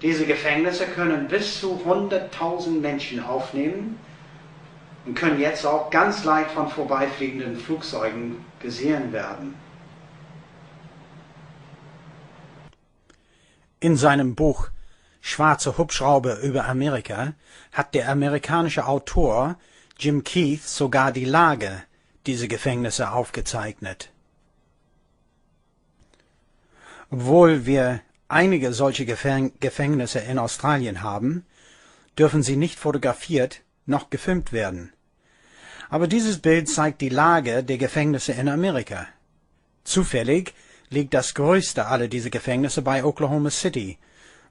Diese Gefängnisse können bis zu 100.000 Menschen aufnehmen und können jetzt auch ganz leicht von vorbeifliegenden Flugzeugen gesehen werden. In seinem Buch Schwarze Hubschrauber über Amerika hat der amerikanische Autor Jim Keith sogar die Lage dieser Gefängnisse aufgezeichnet. Obwohl wir einige solche Gefängnisse in Australien haben, dürfen sie nicht fotografiert noch gefilmt werden. Aber dieses Bild zeigt die Lage der Gefängnisse in Amerika. Zufällig liegt das größte aller dieser Gefängnisse bei Oklahoma City,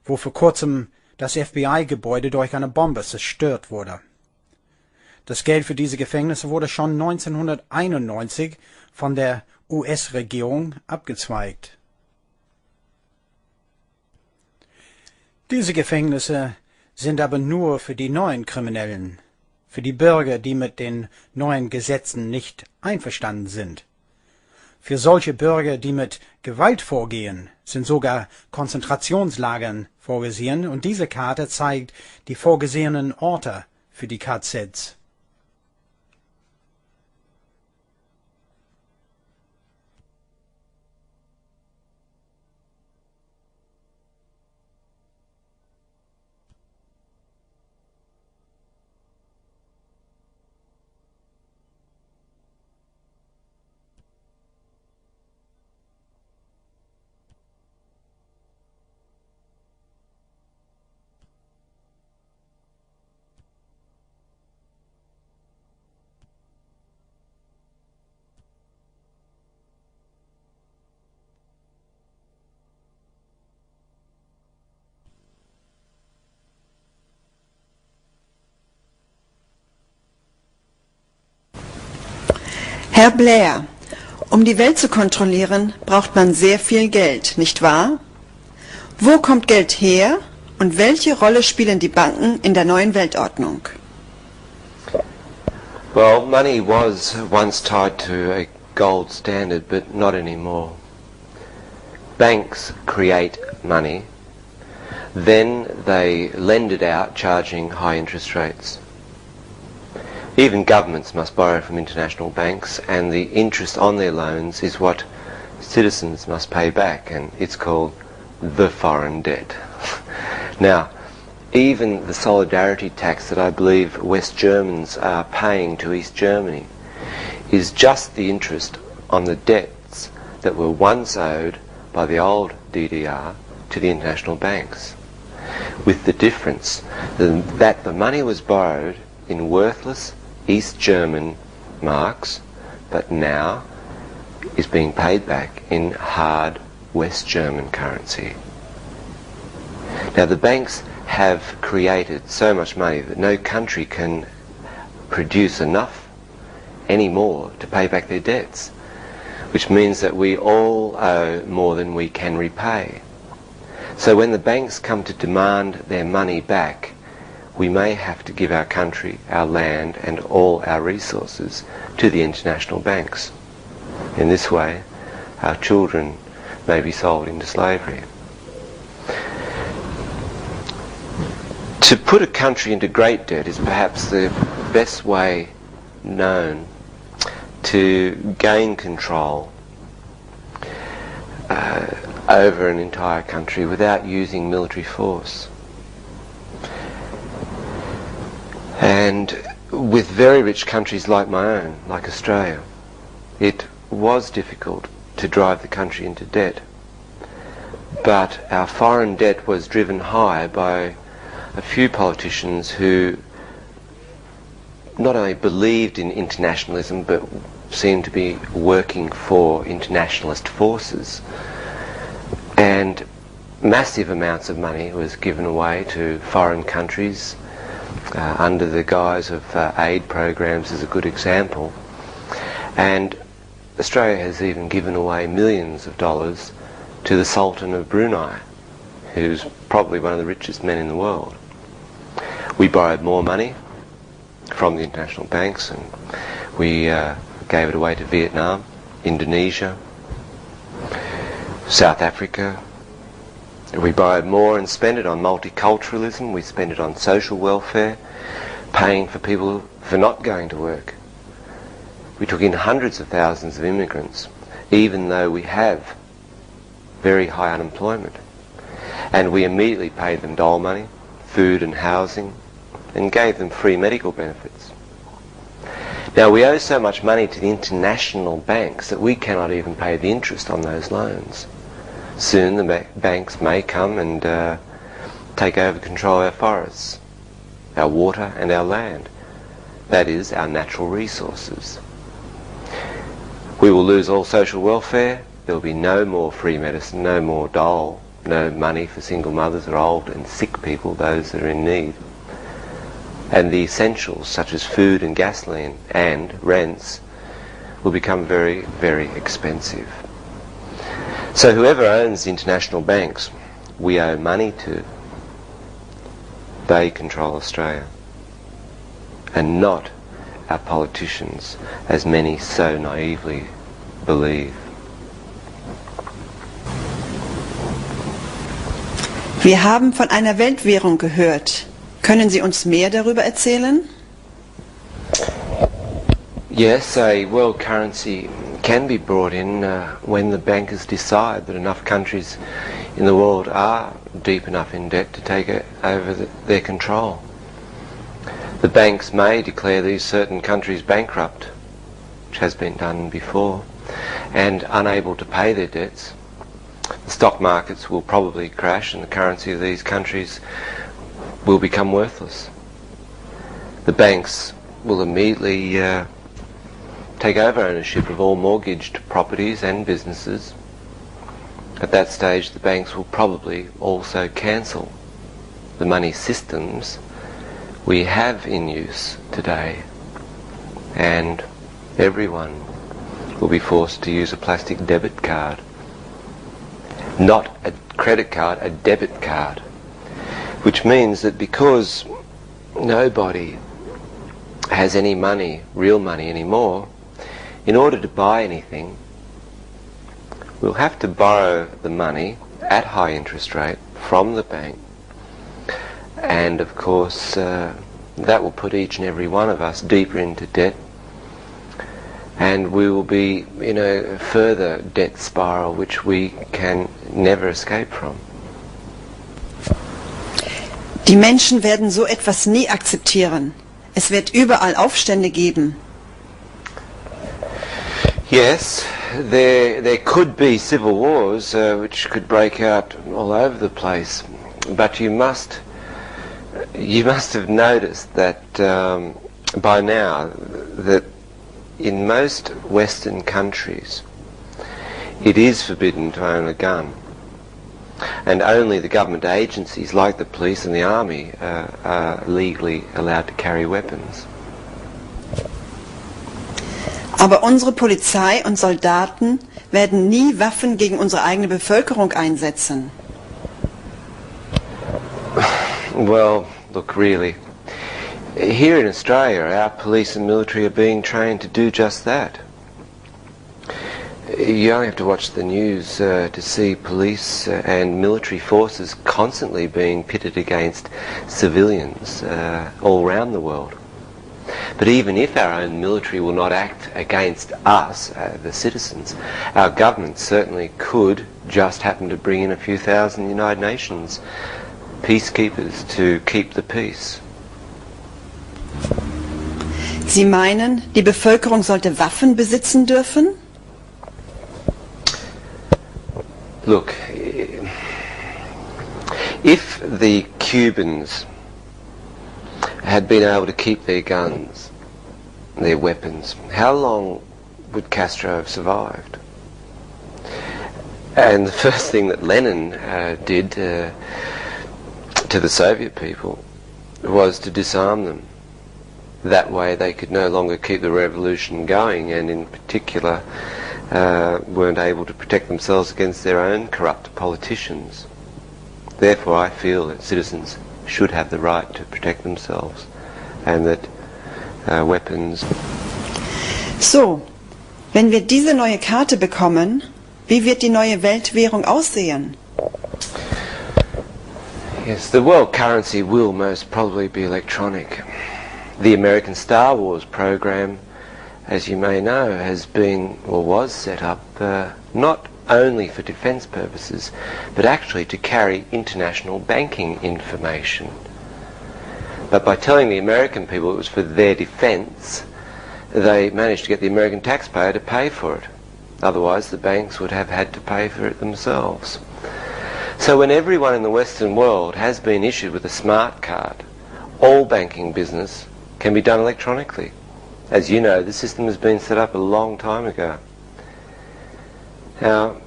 wo vor kurzem das FBI-Gebäude durch eine Bombe zerstört wurde. Das Geld für diese Gefängnisse wurde schon 1991 von der US-Regierung abgezweigt. Diese Gefängnisse sind aber nur für die neuen Kriminellen, für die Bürger, die mit den neuen Gesetzen nicht einverstanden sind. Für solche Bürger, die mit Gewalt vorgehen, sind sogar Konzentrationslagern vorgesehen, und diese Karte zeigt die vorgesehenen Orte für die KZs. Herr Blair, um die Welt zu kontrollieren, braucht man sehr viel Geld, nicht wahr? Wo kommt Geld her und welche Rolle spielen die Banken in der neuen Weltordnung? Well, money was once tied to a gold standard, but not anymore. Banks create money, then they lend it out, charging high interest rates. Even governments must borrow from international banks, and the interest on their loans is what citizens must pay back, and it's called the foreign debt. Now, even the solidarity tax that I believe West Germans are paying to East Germany is just the interest on the debts that were once owed by the old DDR to the international banks, with the difference that the money was borrowed in worthless East German marks, but now is being paid back in hard West German currency. Now, the banks have created so much money that no country can produce enough anymore to pay back their debts, which means that we all owe more than we can repay. So when the banks come to demand their money back, we may have to give our country, our land, and all our resources to the international banks. In this way, our children may be sold into slavery. To put a country into great debt is perhaps the best way known to gain control over an entire country without using military force. And with very rich countries like my own, like Australia, it was difficult to drive the country into debt. But our foreign debt was driven high by a few politicians who not only believed in internationalism but seemed to be working for internationalist forces. And massive amounts of money was given away to foreign countries under the guise of aid programs is a good example. And Australia has even given away millions of dollars to the Sultan of Brunei, who's probably one of the richest men in the world. We borrowed more money from the international banks, and we gave it away to Vietnam, Indonesia, South Africa. We borrowed more and spent it on multiculturalism. We spent it on social welfare, paying for people for not going to work. We took in hundreds of thousands of immigrants, even though we have very high unemployment. And we immediately paid them dole money, food and housing, and gave them free medical benefits. Now, we owe so much money to the international banks that we cannot even pay the interest on those loans. Soon the banks may come and take over control of our forests, our water and our land. That is, our natural resources. We will lose all social welfare. There will be no more free medicine, no more dole, no money for single mothers or old and sick people, those that are in need. And the essentials such as food and gasoline and rents will become very, very expensive. So whoever owns the international banks, we owe money to. They control Australia, and not our politicians, as many so naively believe. Wir haben von einer Weltwährung gehört. Können Sie uns mehr darüber erzählen? Yes, a world currency can be brought in when the bankers decide that enough countries in the world are deep enough in debt to take over their control. The banks may declare these certain countries bankrupt, which has been done before, and unable to pay their debts. The stock markets will probably crash and the currency of these countries will become worthless. The banks will immediately take over ownership of all mortgaged properties and businesses. At that stage, the banks will probably also cancel the money systems we have in use today, and everyone will be forced to use a plastic debit card. Not a credit card, a debit card. Which means that because nobody has any money, real money anymore, in order to buy anything, we'll have to borrow the money at high interest rate from the bank. And of course, that will put each and every one of us deeper into debt. And we will be in a further debt spiral which we can never escape from. Die Menschen werden so etwas nie akzeptieren. Es wird überall Aufstände geben. Yes, there could be civil wars which could break out all over the place, but you must have noticed that by now that in most Western countries it is forbidden to own a gun, and only the government agencies like the police and the army are legally allowed to carry weapons. Aber unsere Polizei und Soldaten werden nie Waffen gegen unsere eigene Bevölkerung einsetzen. Well, look, really, here in Australia, our police and military are being trained to do just that. You only have to watch the news to see police and military forces constantly being pitted against civilians all around the world. But even if our own military will not act against us, the citizens, our government certainly could just happen to bring in a few thousand United Nations peacekeepers to keep the peace. Sie meinen, die Bevölkerung sollte Waffen besitzen dürfen? Look, if the Cubans had been able to keep their guns, their weapons, how long would Castro have survived? And the first thing that Lenin did to the Soviet people was to disarm them. That way they could no longer keep the revolution going, and in particular weren't able to protect themselves against their own corrupt politicians. Therefore I feel that citizens should have the right to protect themselves, and that weapons. So, wenn wir diese neue Karte bekommen, wie wird die neue Weltwährung aussehen? Yes, the world currency will most probably be electronic. The American Star Wars program, as you may know, has been, or was set up, not only for defence purposes, but actually to carry international banking information. But by telling the American people it was for their defence, they managed to get the American taxpayer to pay for it. Otherwise the banks would have had to pay for it themselves. So when everyone in the Western world has been issued with a smart card, all banking business can be done electronically. As you know, the system has been set up a long time ago. Now,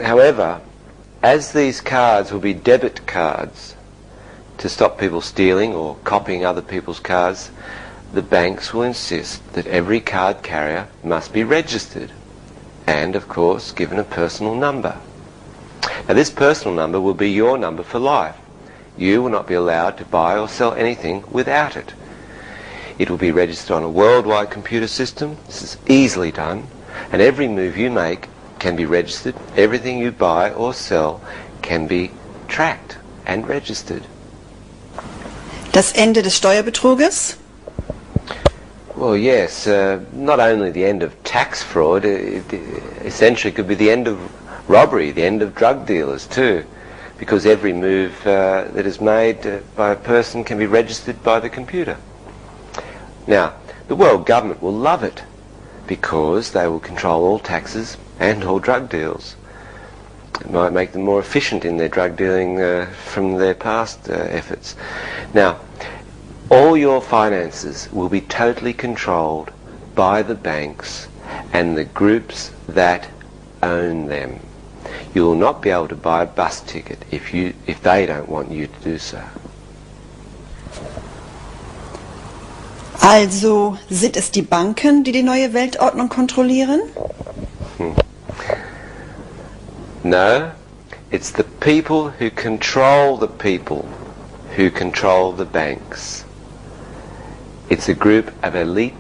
however, as these cards will be debit cards to stop people stealing or copying other people's cards, the banks will insist that every card carrier must be registered and, of course, given a personal number. Now, this personal number will be your number for life. You will not be allowed to buy or sell anything without it. It will be registered on a worldwide computer system. This is easily done, and every move you make can be registered. Everything you buy or sell can be tracked and registered. Das Ende des Steuerbetruges? Well, yes, not only the end of tax fraud, it essentially could be the end of robbery, the end of drug dealers too, because every move that is made by a person can be registered by the computer. Now, the world government will love it because they will control all taxes and all drug deals. It might make them more efficient in their drug dealing from their past efforts. Now, all your finances will be totally controlled by the banks and the groups that own them. You will not be able to buy a bus ticket if they don't want you to do so. Also sind es die Banken, die die neue Weltordnung kontrollieren? No, it's the people who control the people who control the banks. It's a group of elite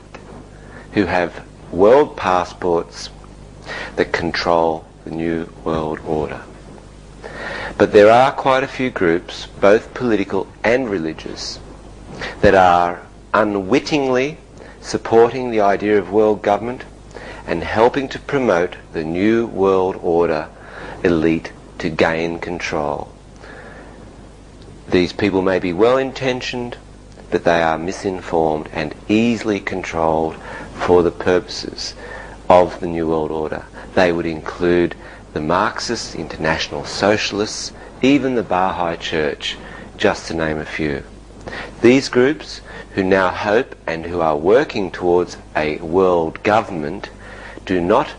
who have world passports that control the new world order. But there are quite a few groups, both political and religious, that are unwittingly supporting the idea of world government and helping to promote the new world order elite to gain control. These people may be well-intentioned, but they are misinformed and easily controlled for the purposes of the New World Order. They would include the Marxists, International Socialists, even the Baha'i Church, just to name a few. These groups, who now hope and who are working towards a world government, do not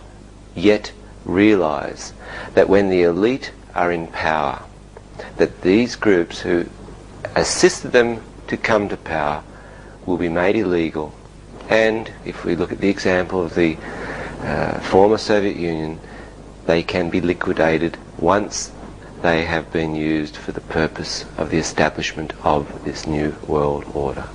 yet realize that when the elite are in power, that these groups who assisted them to come to power will be made illegal. And if we look at the example of the former Soviet Union, they can be liquidated once they have been used for the purpose of the establishment of this new world order.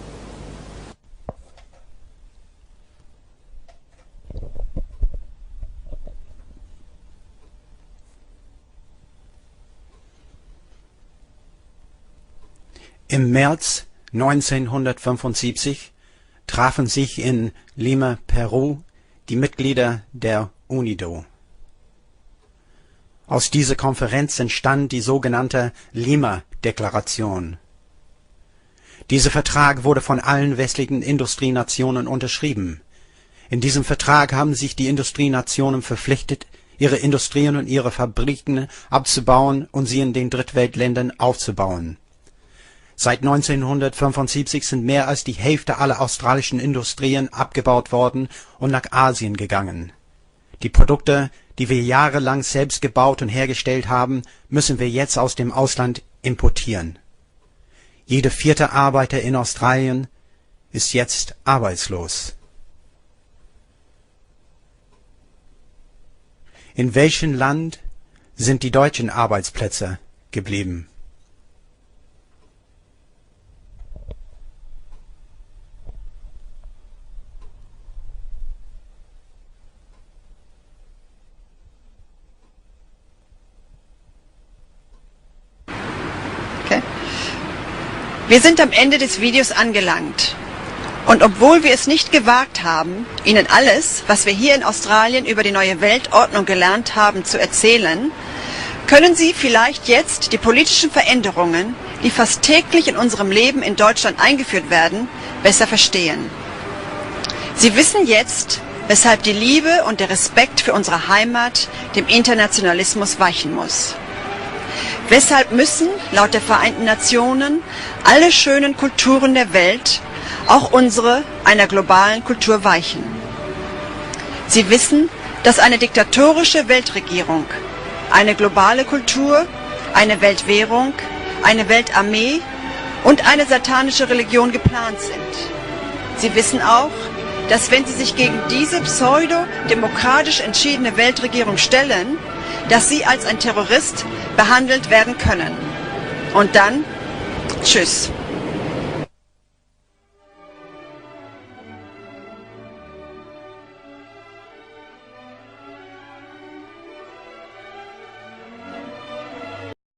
Im März 1975 trafen sich in Lima, Peru, die Mitglieder der UNIDO. Aus dieser Konferenz entstand die sogenannte Lima-Deklaration. Dieser Vertrag wurde von allen westlichen Industrienationen unterschrieben. In diesem Vertrag haben sich die Industrienationen verpflichtet, ihre Industrien und ihre Fabriken abzubauen und sie in den Drittweltländern aufzubauen. Seit 1975 sind mehr als die Hälfte aller australischen Industrien abgebaut worden und nach Asien gegangen. Die Produkte, die wir jahrelang selbst gebaut und hergestellt haben, müssen wir jetzt aus dem Ausland importieren. Jeder vierte Arbeiter in Australien ist jetzt arbeitslos. In welchem Land sind die deutschen Arbeitsplätze geblieben? Wir sind am Ende des Videos angelangt. Und obwohl wir es nicht gewagt haben, Ihnen alles, was wir hier in Australien über die neue Weltordnung gelernt haben, zu erzählen, können Sie vielleicht jetzt die politischen Veränderungen, die fast täglich in unserem Leben in Deutschland eingeführt werden, besser verstehen. Sie wissen jetzt, weshalb die Liebe und der Respekt für unsere Heimat dem Internationalismus weichen muss. Weshalb müssen, laut der Vereinten Nationen, alle schönen Kulturen der Welt, auch unsere, einer globalen Kultur weichen. Sie wissen, dass eine diktatorische Weltregierung, eine globale Kultur, eine Weltwährung, eine Weltarmee und eine satanische Religion geplant sind. Sie wissen auch, dass wenn sie sich gegen diese pseudo-demokratisch entschiedene Weltregierung stellen, dass sie als ein Terrorist behandelt werden können. Und dann, tschüss.